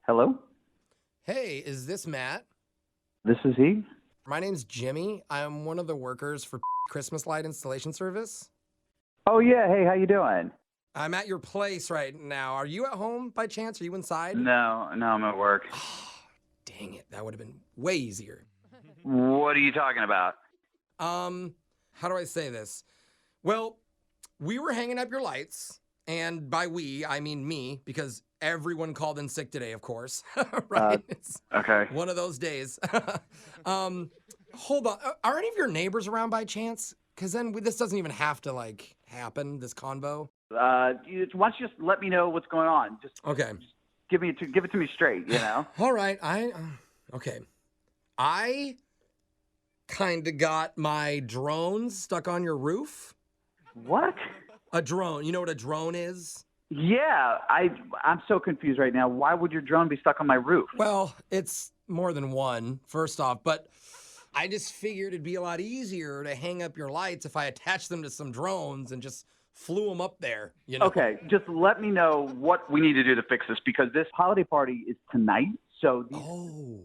Hello? Hey, is this Matt? This is he? My name's Jimmy. I'm one of the workers for Christmas light installation service. Oh yeah, hey, how you doing? I'm at your place right now. Are you at home by chance? Are you inside? No, I'm at work. Dang it. That would have been way easier. What are you talking about? How do I say this? Well, we were hanging up your lights, and by we, I mean me, because everyone called in sick today, of course. Right? It's Okay. one of those days. Hold on. Are any of your neighbors around by chance? Because then this doesn't even have to happen, this convo. Why don't you just let me know what's going on? Just Okay. give it to me straight, you know? All right. Okay. I kind of got my drones stuck on your roof. What? A drone. You know what a drone is? Yeah, I'm so confused right now. Why would your drone be stuck on my roof? Well, it's more than one, first off, but I just figured it'd be a lot easier to hang up your lights if I attached them to some drones and just flew them up there, you know? Okay, just let me know what we need to do to fix this because this holiday party is tonight. So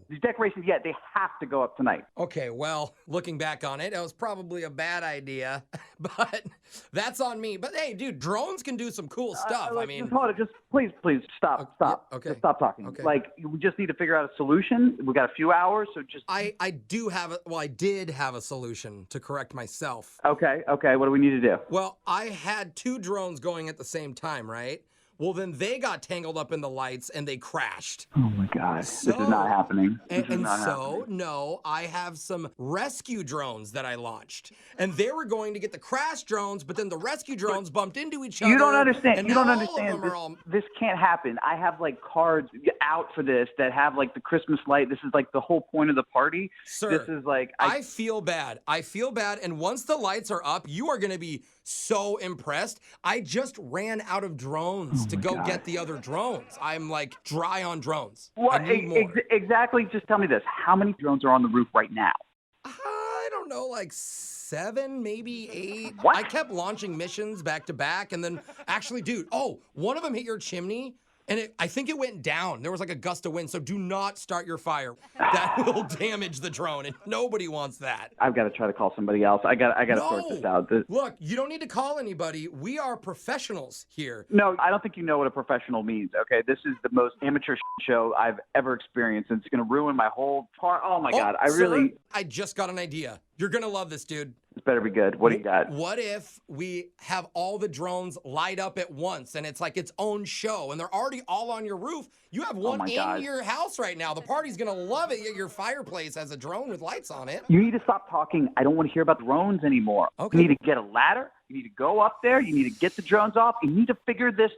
these decorations, yeah, they have to go up tonight. Okay, well, looking back on it, it was probably a bad idea, but that's on me. But hey, dude, drones can do some cool stuff. I mean, just hold it. Just please stop. Yeah, okay. Just stop talking. Okay. Like, we just need to figure out a solution. We got a few hours, so just. I did have a solution to correct myself. Okay. What do we need to do? Well, I had two drones going at the same time, right? Well, then they got tangled up in the lights and they crashed. Oh my God, this is not happening. No, I have some rescue drones that I launched, and they were going to get the crash drones, but then the rescue drones bumped into each other. You don't understand. You don't all of understand. them are all- This can't happen. I have like cards out for this that have like the Christmas light. This is like the whole point of the party. Sir, this is like I feel bad. And once the lights are up, you are going to be so impressed. I just ran out of drones to go get the other drones. I'm like dry on drones. What I need more. Exactly? Just tell me this. How many drones are on the roof right now? I don't know, like 7, maybe 8. What? I kept launching missions back to back, and then actually, dude, one of them hit your chimney, and I think it went down. There was like a gust of wind, so do not start your fire. That will damage the drone, and nobody wants that. I've got to try to call somebody else. I got to sort this out. Look, you don't need to call anybody. We are professionals here. No, I don't think you know what a professional means, okay? This is the most amateur show I've ever experienced, and it's going to ruin my whole part. Oh, my God. I just got an idea. You're going to love this, dude. This better be good. What do you got? What if we have all the drones light up at once, and it's like its own show, and they're already all on your roof? You have one in your house right now. The party's going to love it. Your fireplace has a drone with lights on it. You need to stop talking. I don't want to hear about drones anymore. Okay. You need to get a ladder. You need to go up there. You need to get the drones off. You need to figure this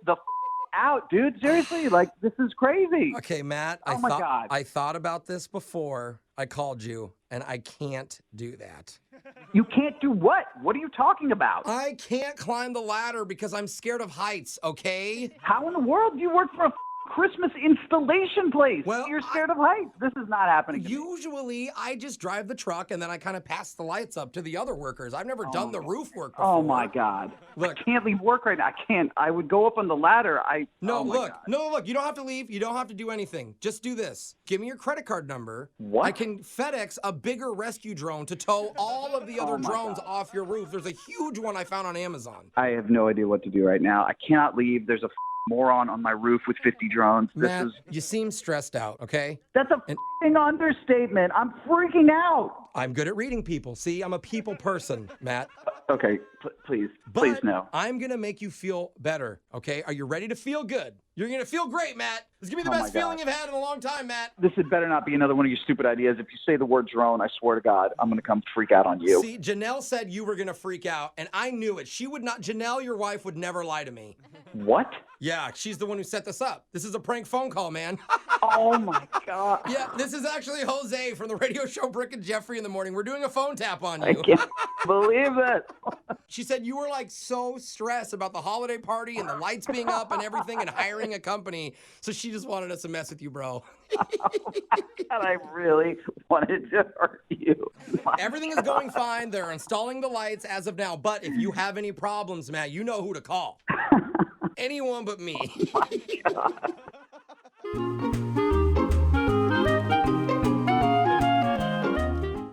out, dude. Seriously, like, this is crazy. Okay, Matt, God. I thought about this before I called you, and I can't do that. You can't do what? What are you talking about? I can't climb the ladder because I'm scared of heights, okay? How in the world do you work for a Christmas installation place? Well, You're scared of heights. This is not happening. Usually, I just drive the truck and then I kind of pass the lights up to the other workers. I've never done the roof work before. Oh my God! Look, I can't leave work right now. I can't. I would go up on the ladder. Look. You don't have to leave. You don't have to do anything. Just do this. Give me your credit card number. What? I can FedEx a bigger rescue drone to tow all of the other drones off your roof. There's a huge one I found on Amazon. I have no idea what to do right now. I cannot leave. There's a moron on my roof with 50 drones. Matt, you seem stressed out, okay? That's a understatement. I'm freaking out. I'm good at reading people. See, I'm a people person, Matt. Okay, please no. I'm going to make you feel better, okay? Are you ready to feel good? You're going to feel great, Matt. This is going to be the best feeling you've had in a long time, Matt. This had better not be another one of your stupid ideas. If you say the word drone, I swear to God, I'm going to come freak out on you. See, Janelle said you were going to freak out, and I knew it. She would not, Janelle, your wife, would never lie to me. What? Yeah, she's the one who set this up. This is a prank phone call, man. Oh, my God. Yeah, this is actually Jose from the radio show Brick and Jeffrey in the Morning. We're doing a phone tap on you. I can't believe it. She said you were like so stressed about the holiday party and the lights being up and everything and hiring a company. So she just wanted us to mess with you, bro. And I really wanted to hurt you. Everything is going fine. They're installing the lights as of now. But if you have any problems, Matt, you know who to call. Anyone but me. Oh my God.